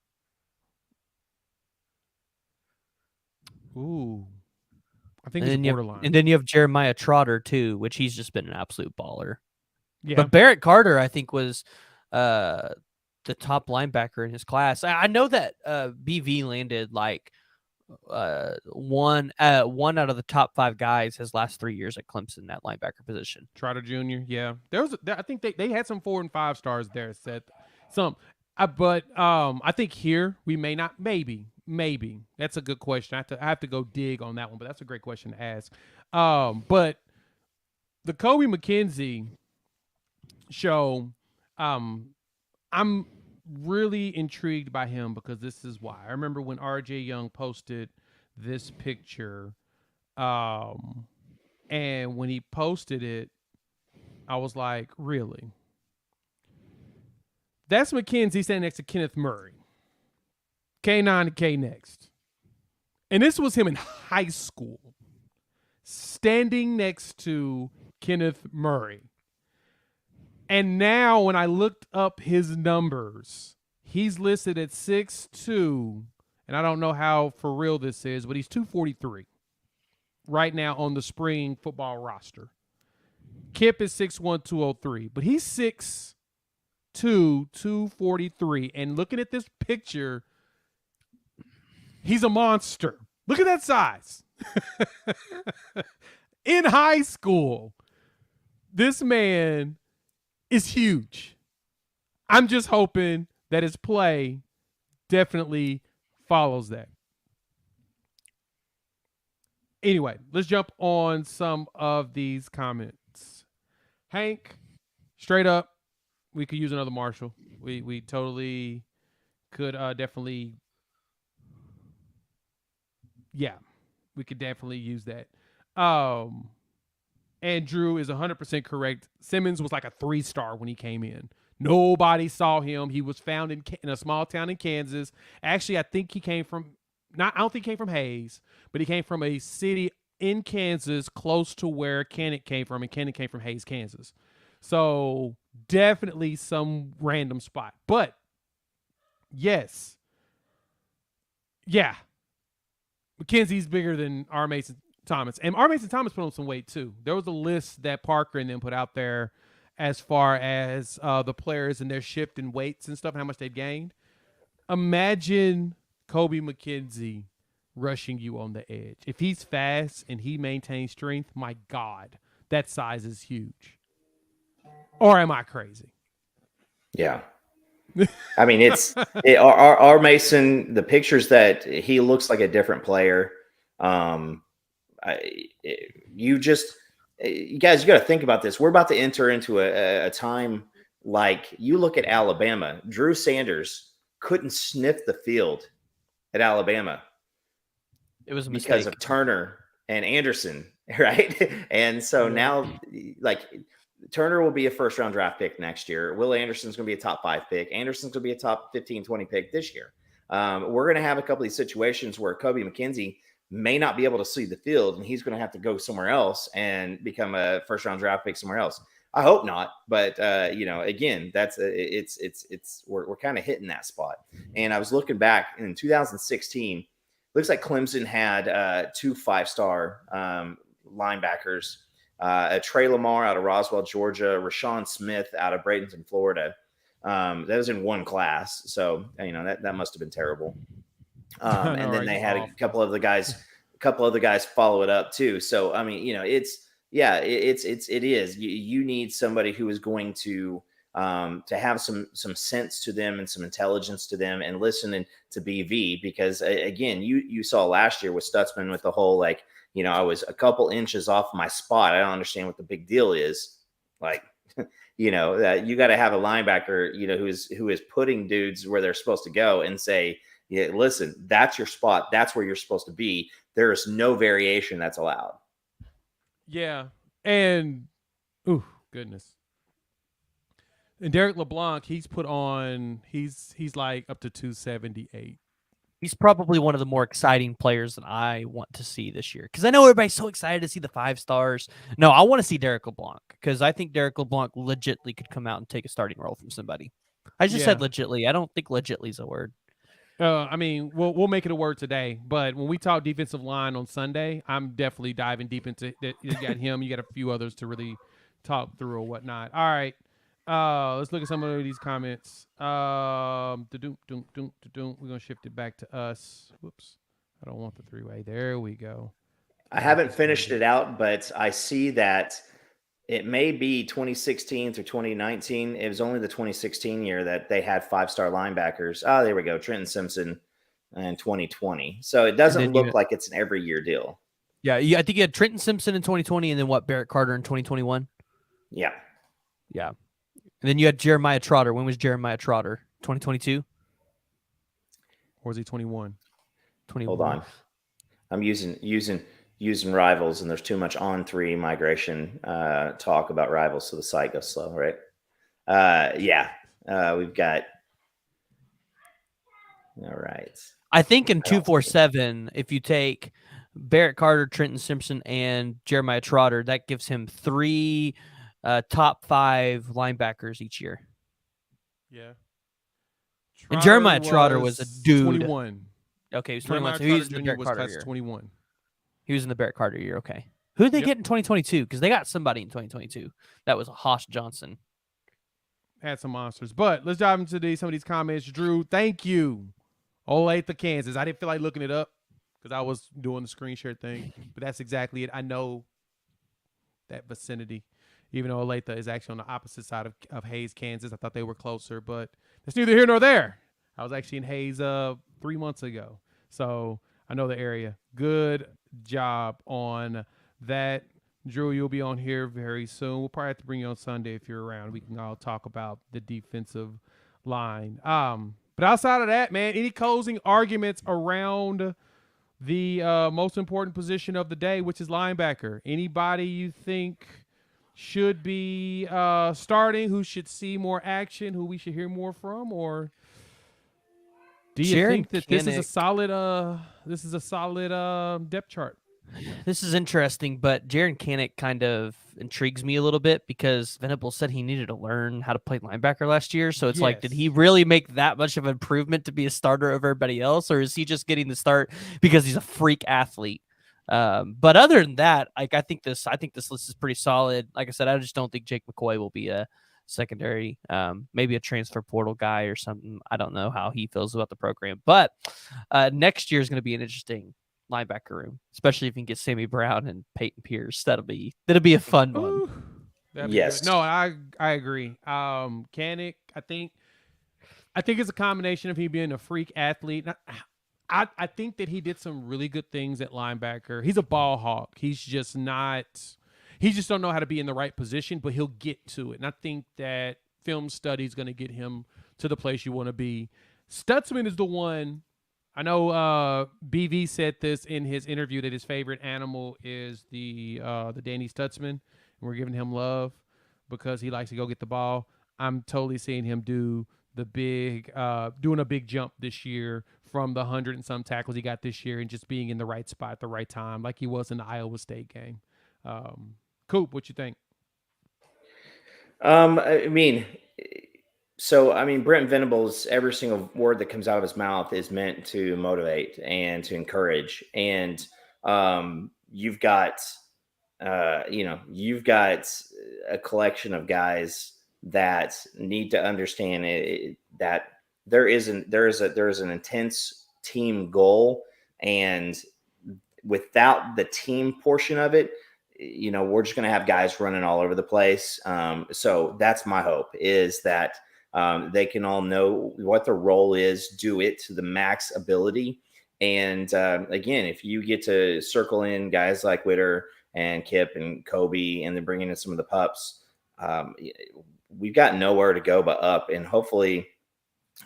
Ooh, I think it's borderline. And then you have Jeremiah Trotter too, which he's just been an absolute baller. Yeah. But Barrett Carter, I think, was the top linebacker in his class. I know that BV landed like one out of the top 5 guys his last 3 years at Clemson, that linebacker position. Trotter Jr. Yeah, I think they had some 4 and 5 stars there. Seth, but I think here we may not. Maybe that's a good question. I have to go dig on that one, but that's a great question to ask. But the Kobe McKenzie show, I'm really intrigued by him because this is why. I remember when RJ Young posted this picture, and when he posted it, I was like, really? That's McKenzie standing next to Kenneth Murray. K9 to K next. And this was him in high school, standing next to Kenneth Murray. And now when I looked up his numbers, he's listed at 6'2", and I don't know how for real this is, but he's 243 right now on the spring football roster. Kip is 6'1", 203, but he's 6'2", 243. And looking at this picture, he's a monster. Look at that size. In high school, this man is huge. I'm just hoping that his play definitely follows that. Anyway, let's jump on some of these comments. Hank, straight up, we could use another Marshall. We totally could definitely. Yeah, we could definitely use that. And Drew is 100% correct. Simmons was like a 3-star when he came in. Nobody saw him. He was found in a small town in Kansas. Actually, I think he came from I don't think he came from Hayes, but he came from a city in Kansas close to where Kennett came from, and Kennett came from Hayes, Kansas. So definitely some random spot. But yes. Yeah. McKenzie's bigger than R. Mason Thomas. And R. Mason Thomas put on some weight too. There was a list that Parker and them put out there as far as the players and their shift in weights and stuff and how much they've gained. Imagine Kobe McKenzie rushing you on the edge. If he's fast and he maintains strength, my God, that size is huge. Or am I crazy? Yeah. I mean, our Mason, the pictures that he looks like a different player. You guys, you got to think about this. We're about to enter into a time like you look at Alabama. Drew Sanders couldn't sniff the field at Alabama. It was a mistake because of Turner and Anderson, right? And so now, like, Turner will be a first-round draft pick next year. Will Anderson's going to be a top 5 pick. Anderson's going to be a top 15, 20 pick this year. We're going to have a couple of these situations where Kobe McKenzie may not be able to see the field, and he's going to have to go somewhere else and become a first-round draft pick somewhere else. I hope not, but again, that's we're kind of hitting that spot. And I was looking back in 2016. Looks like Clemson had 2 5-star linebackers. Trey Lamar out of Roswell, Georgia, Rashawn Smith out of Bradenton, Florida. That was in one class. So, that must have been terrible. And then they had a couple of the guys follow it up too. So, I mean, it is. You need somebody who is going to to have some sense to them and some intelligence to them, and listening to BV, because again, you saw last year with Stutzman with the whole like, I was a couple inches off my spot. I don't understand what the big deal is. Like, you got to have a linebacker, who is putting dudes where they're supposed to go and say, yeah, listen, that's your spot. That's where you're supposed to be. There is no variation that's allowed. Yeah. And, ooh, goodness. And Derek LeBlanc, he's like up to 278. He's probably one of the more exciting players that I want to see this year, because I know everybody's so excited to see the 5 stars. No, I want to see Derek LeBlanc, because I think Derek LeBlanc legitly could come out and take a starting role from somebody. I just said legitly. I don't think legitly is a word. I mean, we'll make it a word today, but when we talk defensive line on Sunday, I'm definitely diving deep into that. You got him, you got a few others to really talk through or whatnot. All right. Let's look at some of these comments. We're gonna shift it back to us. Whoops. I don't want the 3-way. There we go. I haven't finished it out, but I see that it may be 2016 through 2019. It was only the 2016 year that they had 5-star linebackers. Oh, there we go. Trenton Simpson in 2020. So it doesn't look like it's an every year deal. Yeah, I think you had Trenton Simpson in 2020, and then Barrett Carter in 2021? Yeah. Yeah. And then you had Jeremiah Trotter. When was Jeremiah Trotter? 2022? Or was he 21? 21. Hold on. I'm using Rivals, and there's too much on-3 migration talk about Rivals, so the site goes slow, right? We've got. All right. I think in 247, if you take Barrett Carter, Trenton Simpson, and Jeremiah Trotter, that gives him 3 top 5 linebackers each year. Yeah. And Jeremiah Trotter was a dude. 21. Okay, he was 21. So he was in the Barrett Carter year. 21. He was in the Barrett Carter year. Okay. Who did they get in 2022? Because they got somebody in 2022. That was Hosh Johnson. Had some monsters. But let's dive into some of these comments. Drew, thank you. Olathe, Kansas. I didn't feel like looking it up because I was doing the screen share thing. But that's exactly it. I know that vicinity. Even though Olathe is actually on the opposite side of Hayes, Kansas. I thought they were closer, but it's neither here nor there. I was actually in Hayes 3 months ago. So I know the area. Good job on that. Drew, you'll be on here very soon. We'll probably have to bring you on Sunday if you're around. We can all talk about the defensive line. But outside of that, man, any closing arguments around the most important position of the day, which is linebacker? Anybody you think should be starting, who should see more action, who we should hear more from, or do you think that this is a solid depth chart? This is interesting, but Jaron Kanek kind of intrigues me a little bit because Venables said he needed to learn how to play linebacker last year. So it's like, did he really make that much of an improvement to be a starter over everybody else, or is he just getting the start because he's a freak athlete? But other than that, I think this list is pretty solid. Like I said, I just don't think Jake McCoy will be a secondary, maybe a transfer portal guy or something. I don't know how he feels about the program, but next year is going to be an interesting linebacker room, especially if you can get Sammy Brown and Peyton Pierce. That'll be a fun one. Yes. No, I agree. Kanek, I think it's a combination of him being a freak athlete. I think that he did some really good things at linebacker. He's a ball hawk. He just don't know how to be in the right position, but he'll get to it. And I think that film study is going to get him to the place you want to be. Stutzman is the one. I know BV said this in his interview that his favorite animal is the Danny Stutzman, and we're giving him love because he likes to go get the ball. I'm totally seeing him doing a big jump this year from the 100 and some tackles he got this year and just being in the right spot at the right time, like he was in the Iowa State game. Coop, what you think? Brent Venables, every single word that comes out of his mouth is meant to motivate and to encourage. And you've got a collection of guys that need to understand that there is an intense team goal, and without the team portion of it, we're just going to have guys running all over the place. So that's my hope, is that they can all know what their role is, do it to the max ability. And again, if you get to circle in guys like Witter and Kip and Kobe, and then bringing in some of the pups, we've got nowhere to go but up. And hopefully,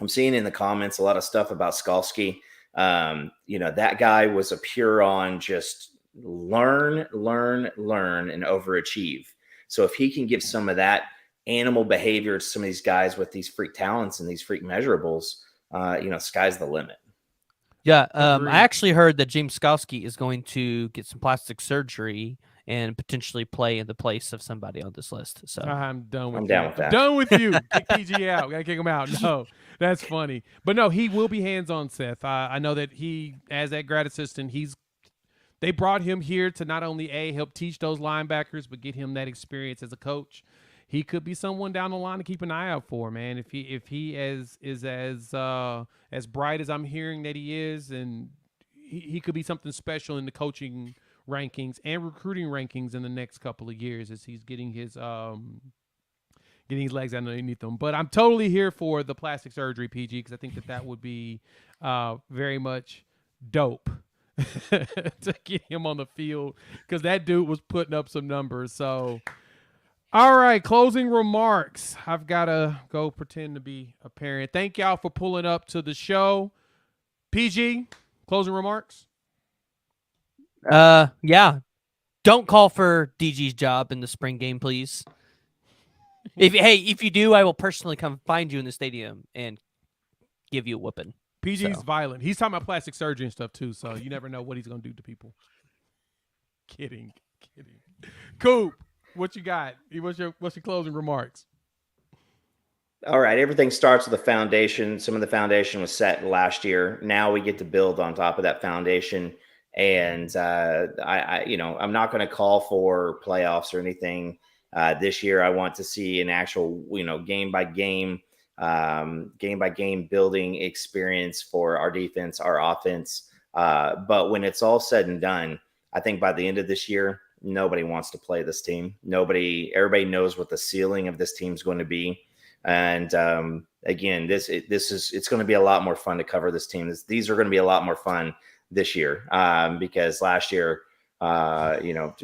I'm seeing in the comments a lot of stuff about Skalski. That guy was a pure on just learn, and overachieve. So if he can give some of that animal behavior to some of these guys with these freak talents and these freak measurables, sky's the limit. Yeah, I actually heard that James Skalski is going to get some plastic surgery and potentially play in the place of somebody on this list. So I'm done with that. I'm done with you. Kick PG out. We gotta kick him out. No, that's funny. But no, he will be hands-on, Seth. I know that he, as that grad assistant, they brought him here to not only help teach those linebackers, but get him that experience as a coach. He could be someone down the line to keep an eye out for, man. If he is as bright as I'm hearing that he is, and he could be something special in the coaching rankings and recruiting rankings in the next couple of years as he's getting his legs underneath him. But I'm totally here for the plastic surgery, PG, because I think that would be very much dope to get him on the field, because that dude was putting up some numbers. So, all right, closing remarks. I've got to go pretend to be a parent. Thank y'all for pulling up to the show. PG, closing remarks? Yeah. Don't call for DG's job in the spring game, please. If you do, I will personally come find you in the stadium and give you a whooping. PG's violent. He's talking about plastic surgery and stuff too, so you never know what he's gonna do to people. Kidding. Coop, what you got? What's your closing remarks? All right, everything starts with a foundation. Some of the foundation was set last year. Now we get to build on top of that foundation. And I'm not going to call for playoffs or anything this year. I want to see an actual, game by game building experience for our defense, our offense. But when it's all said and done, I think by the end of this year, nobody wants to play this team. Everybody knows what the ceiling of this team is going to be. And again, it's going to be a lot more fun to cover this team. These are going to be a lot more fun this year, because last year,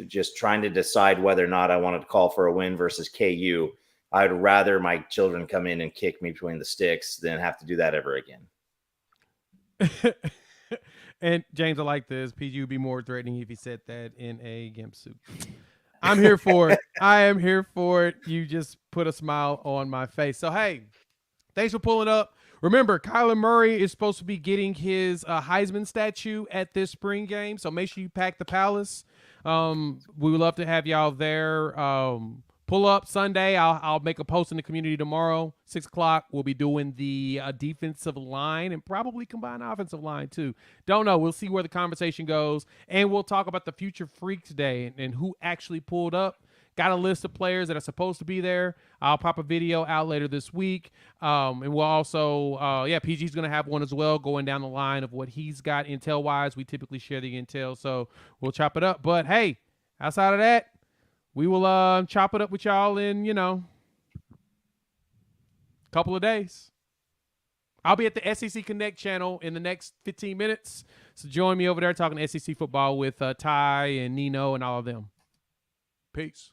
just trying to decide whether or not I wanted to call for a win versus KU, I'd rather my children come in and kick me between the sticks than have to do that ever again. And James, I like this. PG would be more threatening if he said that in a gimp suit. I'm here for it. I am here for it. You just put a smile on my face. So, hey, thanks for pulling up. Remember, Kyler Murray is supposed to be getting his Heisman statue at this spring game, so make sure you pack the palace. We would love to have y'all there. Pull up Sunday. I'll make a post in the community tomorrow, 6 o'clock. We'll be doing the defensive line and probably combined offensive line too. Don't know. We'll see where the conversation goes, and we'll talk about the future freak today and who actually pulled up. Got a list of players that are supposed to be there. I'll pop a video out later this week. And we'll also, PG's going to have one as well going down the line of what he's got intel-wise. We typically share the intel, so we'll chop it up. But, hey, outside of that, we will chop it up with y'all in, a couple of days. I'll be at the SEC Connect channel in the next 15 minutes. So join me over there talking SEC football with Ty and Nino and all of them. Peace.